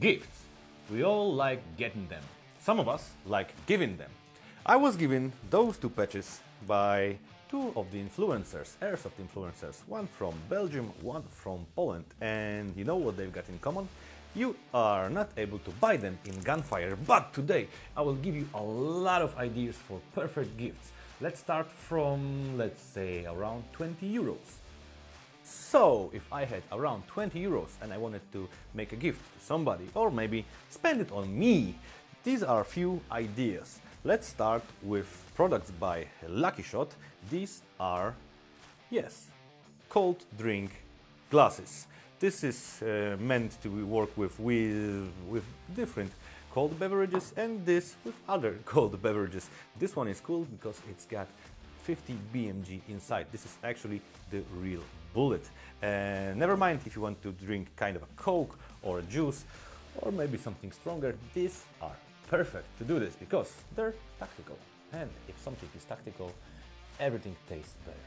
Gifts. We all like getting them. Some of us like giving them. I was given those two patches by two of the influencers, airsoft influencers, one from Belgium, one from Poland, and you know what they've got in common? You are not able to buy them in Gunfire, but today I will give you a lot of ideas for perfect gifts. Let's start from, let's say, around 20 euros. So, if I had around 20 euros and I wanted to make a gift to somebody, or maybe spend it on me, these are a few ideas. Let's start with products by Lucky Shot. These are, yes, cold drink glasses. This is meant to work with different cold beverages, and this with other cold beverages. This one is cool because it's got 50 BMG inside. This is actually the real bullet. Never mind if you want to drink kind of a Coke or a juice or maybe something stronger, these are perfect to do this because they're tactical. And if something is tactical, everything tastes better.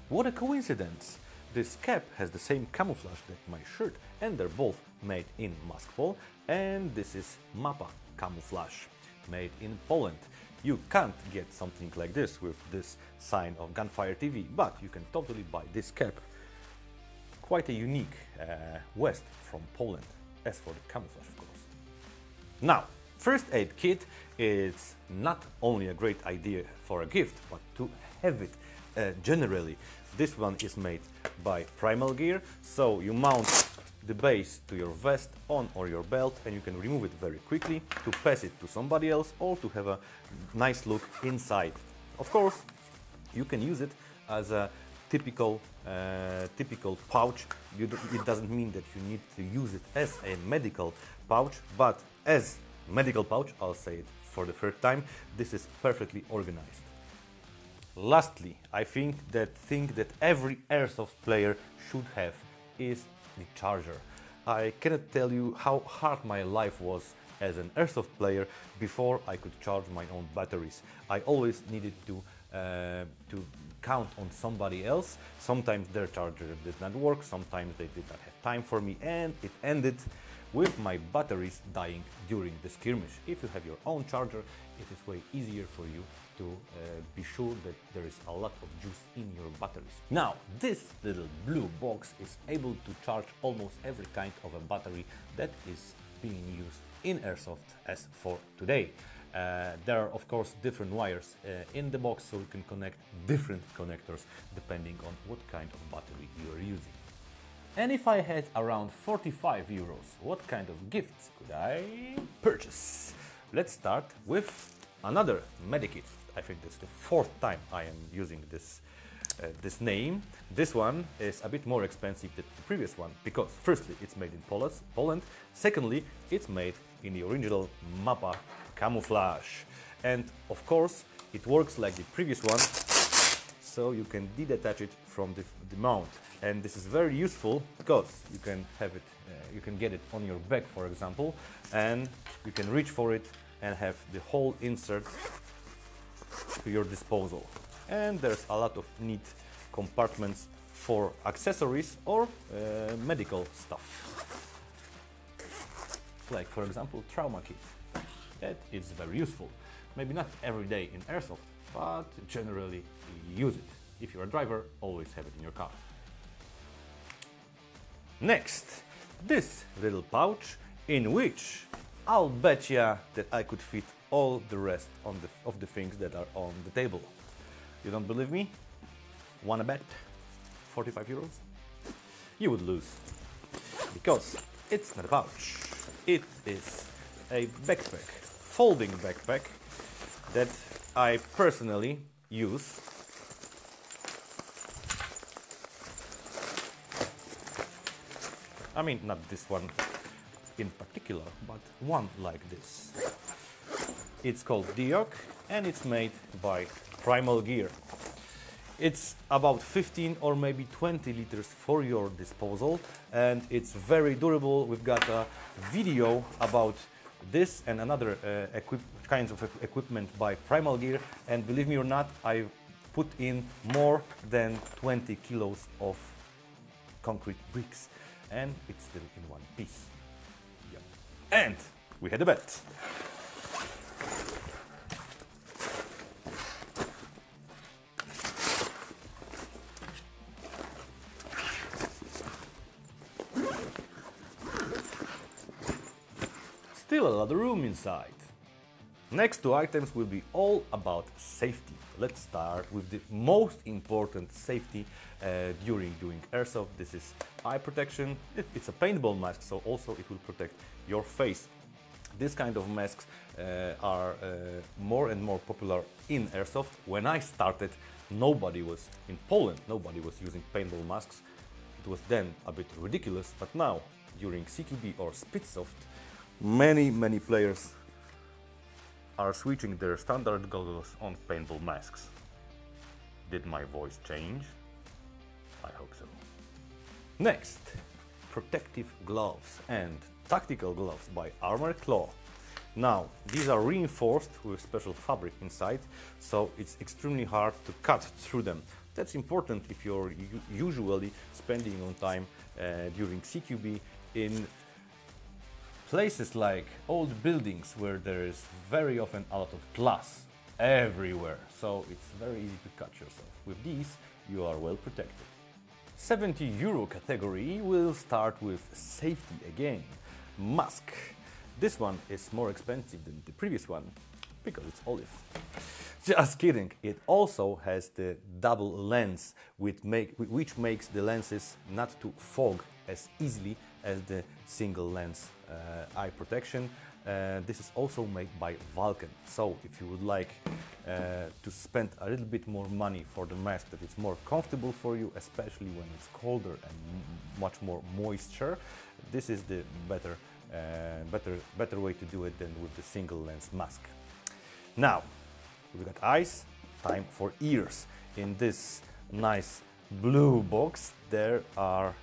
What a coincidence! This cap has the same camouflage that my shirt, and they're both made in Moskva, and this is Mappa camouflage, made in Poland. You can't get something like this with this sign of Gunfire TV, but you can totally buy this cap. Quite a unique West from Poland, as for the camouflage, of course. Now, first aid kit is not only a great idea for a gift, but to have it generally. This one is made by Primal Gear, so you mount the base to your vest on or your belt, and you can remove it very quickly to pass it to somebody else or to have a nice look inside. Of course, you can use it as a typical pouch. It doesn't mean that you need to use it as a medical pouch, but as medical pouch, I'll say it for the third time, this is perfectly organized. Lastly, I think that every airsoft player should have is the charger. I cannot tell you how hard my life was as an airsoft player before I could charge my own batteries. I always needed to count on somebody else. Sometimes their charger did not work, sometimes they did not have time for me, and it ended with my batteries dying during the skirmish. If you have your own charger, it is way easier for you to be sure that there is a lot of juice in your batteries. Now, this little blue box is able to charge almost every kind of a battery that is being used in airsoft as for today. There are of course different wires in the box, so you can connect different connectors depending on what kind of battery you are using. And if I had around 45 euros, what kind of gifts could I purchase? Let's start with another medikit. I think that's the fourth time I am using this name. This one is a bit more expensive than the previous one because firstly it's made in Poland, secondly it's made in the original Mappa camouflage, and of course it works like the previous one, so you can detach it from the mount, and this is very useful because you can have it, you can get it on your back, for example, and you can reach for it and have the whole insert to your disposal. And there's a lot of neat compartments for accessories or medical stuff, like for example trauma kit. That is very useful. Maybe not every day in airsoft, but generally use it. If you're a driver, always have it in your car. Next, this little pouch in which I'll bet ya that I could fit all the rest of the things that are on the table. You don't believe me? Wanna bet? 45 euros? You would lose. Because it's not a pouch. It is a backpack, folding backpack that I personally use. I mean, not this one in particular, but one like this. It's called Diok and it's made by Primal Gear. It's about 15 or maybe 20 liters for your disposal, and it's very durable. We've got a video about this and another kinds of equipment by Primal Gear, and believe me or not, I've put in more than 20 kilos of concrete bricks, and it's still in one piece. And we had a bet. Still a lot of room inside. Next two items will be all about safety. Let's start with the most important safety during doing airsoft. This is eye protection. It's a paintball mask, so also it will protect your face. This kind of masks are more and more popular in airsoft. When I started, nobody was in Poland, nobody was using paintball masks. It was then a bit ridiculous, but now during CQB or Spitsoft, many players are switching their standard goggles on paintball masks. Did my voice change? I hope so. Next, protective gloves and tactical gloves by Armored Claw. Now, these are reinforced with special fabric inside, so it's extremely hard to cut through them. That's important if you're usually spending on time during CQB in places like old buildings where there is very often a lot of glass everywhere, so it's very easy to cut yourself. With these, you are well protected. €70 category will start with safety again. Mask. This one is more expensive than the previous one because it's olive. Just kidding. It also has the double lens which makes the lenses not to fog as easily as the single lens eye protection. This is also made by Vulcan, so if you would like to spend a little bit more money for the mask that it's more comfortable for you, especially when it's colder and much more moisture, this is the better way to do it than with the single lens mask. Now we've got eyes, time for ears. In this nice blue box there are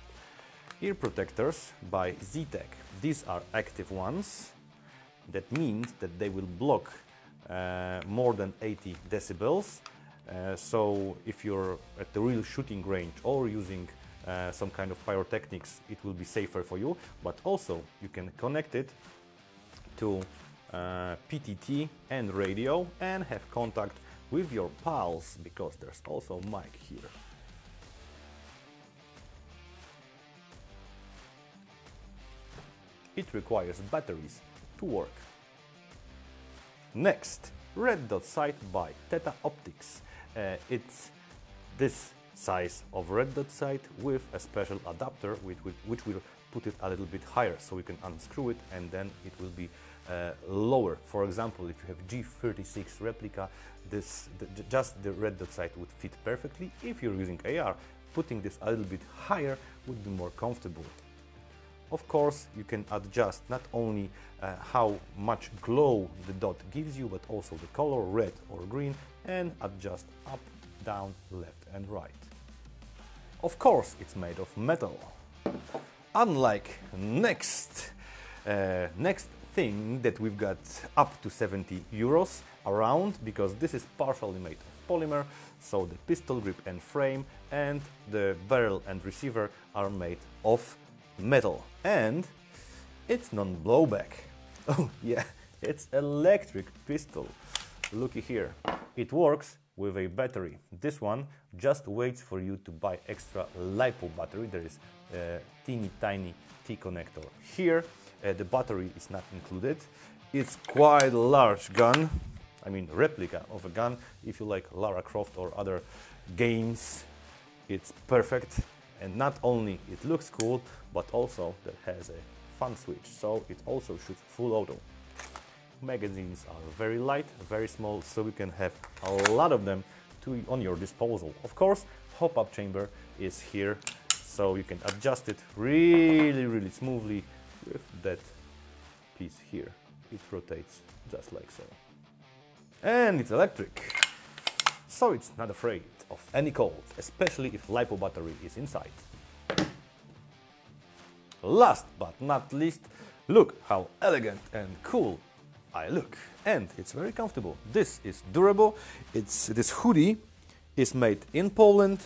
ear protectors by Z-Tech. These are active ones. That means that they will block more than 80 decibels. So if you're at the real shooting range or using some kind of pyrotechnics, it will be safer for you. But also you can connect it to PTT and radio and have contact with your pals, because there's also a mic here. It requires batteries to work. Next, red dot sight by Theta Optics. It's this size of red dot sight with a special adapter which will put it a little bit higher, so we can unscrew it and then it will be lower. For example, if you have G36 replica, just the red dot sight would fit perfectly. If you're using AR, putting this a little bit higher would be more comfortable. Of course, you can adjust not only how much glow the dot gives you, but also the color, red or green, and adjust up, down, left and right. Of course, it's made of metal. Unlike next thing that we've got up to €70 around, because this is partially made of polymer, so the pistol grip and frame and the barrel and receiver are made of metal, and it's non-blowback. Oh yeah, it's electric pistol. Looky here, it works with a battery. This one just waits for you to buy extra LiPo battery. There is a teeny tiny T connector here. The battery is not included. It's quite a large gun, I mean replica of a gun. If you like Lara Croft or other games, it's perfect. And not only it looks cool, but also that has a fun switch, so it also shoots full auto. Magazines are very light, very small, so you can have a lot of them on your disposal. Of course, hop-up chamber is here, so you can adjust it really smoothly with that piece here. It rotates just like so. And it's electric, so it's not afraid of any cold, especially if LiPo battery is inside. Last but not least, look how elegant and cool I look, and it's very comfortable. This is durable. This hoodie is made in Poland,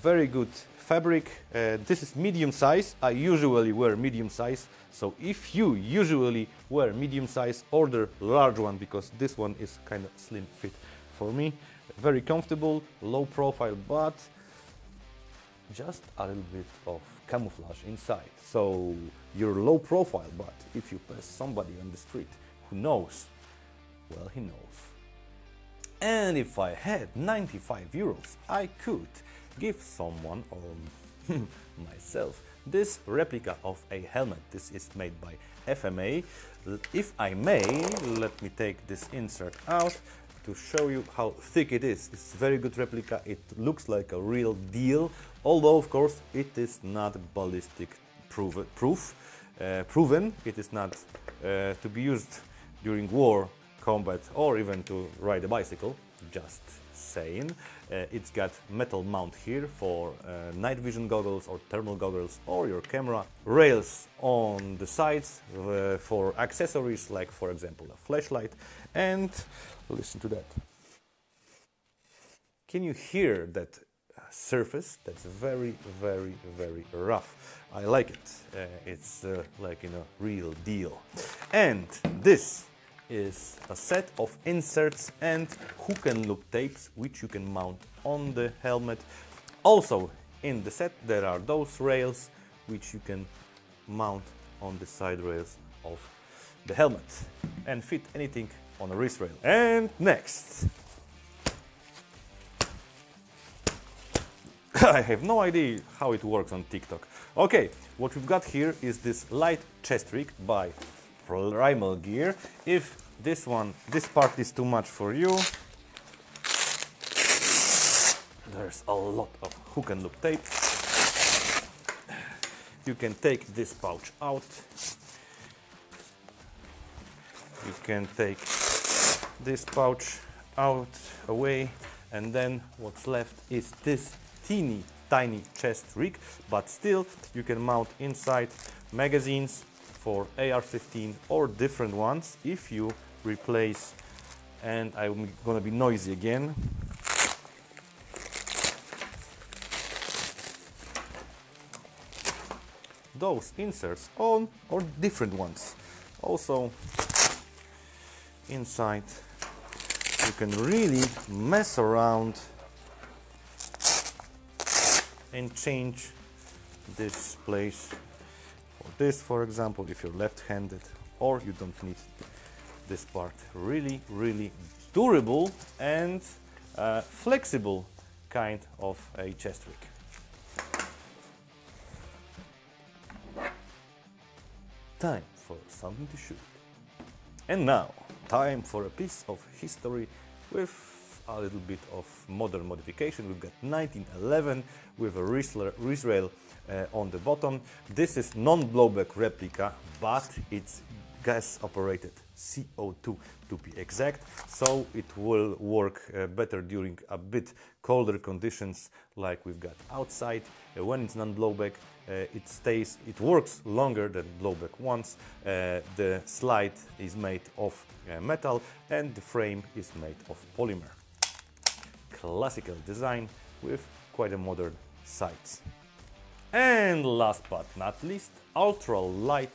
very good fabric. This is medium size. I usually wear medium size. So if you usually wear medium size, order large one because this one is kind of slim fit for me. Very comfortable, low profile, but just a little bit of camouflage inside. So you're low profile, but if you pass somebody on the street who knows, well, he knows. And if I had 95 euros, I could give someone or myself this replica of a helmet. This is made by FMA. If I may, let me take this insert out to show you how thick it is. It's a very good replica. It looks like a real deal, although of course it is not ballistic proven. It is not to be used during war, combat, or even to ride a bicycle, just saying. It's got metal mount here for night vision goggles or thermal goggles or your camera. Rails on the sides for accessories like, for example, a flashlight. And listen to that. Can you hear that surface? That's very, very, very rough. I like it. It's like, real deal. And this is a set of inserts and hook and loop tapes which you can mount on the helmet. Also in the set there are those rails which you can mount on the side rails of the helmet and fit anything on a wrist rail. And next, I have no idea how it works on TikTok. Okay, what we've got here is this light chest rig by Primal Gear. If this part is too much for you, there's a lot of hook and loop tape. You can take this pouch out. You can take this pouch out, away, and then what's left is this teeny tiny chest rig, but still you can mount inside magazines for AR-15 or different ones if you replace, and I'm gonna be noisy again. Those inserts on or different ones. Also inside you can really mess around and change this place for this, for example, if you're left-handed or you don't need this part. Really, really durable and flexible kind of a chest rig. Time for something to shoot. And now, time for a piece of history with a little bit of modern modification. We've got 1911 with a wrist rail on the bottom. This is non-blowback replica, but it's gas operated, CO2 to be exact, so it will work better during a bit colder conditions like we've got outside. When it's non-blowback, it works longer than blowback ones. The slide is made of metal and the frame is made of polymer. Classical design with quite a modern sights. And last but not least, ultra light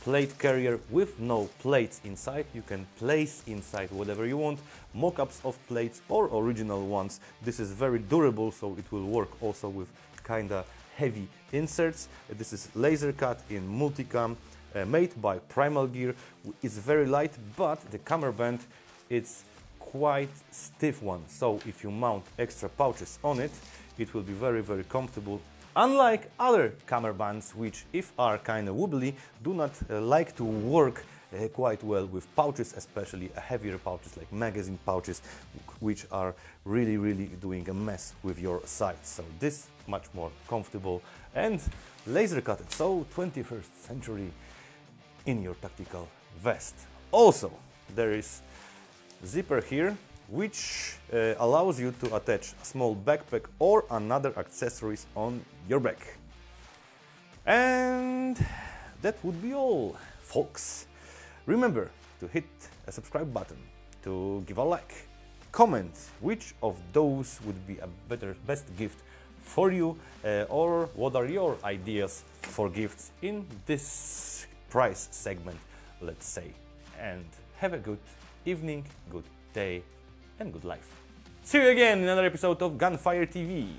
plate carrier with no plates inside. You can place inside whatever you want, mock-ups of plates or original ones. This is very durable, so it will work also with kinda heavy inserts. This is laser cut in multicam, made by Primal Gear. It's very light, but the camera band, it's quite stiff one. So if you mount extra pouches on it, it will be very, very comfortable. Unlike other camera bands, which if are kind of wobbly, do not like to work quite well with pouches, especially heavier pouches like magazine pouches, which are really, really doing a mess with your sights. So this much more comfortable and laser cutted, so 21st century in your tactical vest. Also, there is zipper here, which allows you to attach a small backpack or another accessories on your back. And that would be all, folks. Remember to hit a subscribe button, to give a like, comment which of those would be a best gift for you, or what are your ideas for gifts in this price segment, let's say. And have a good evening, good day, and good life. See you again in another episode of Gunfire TV.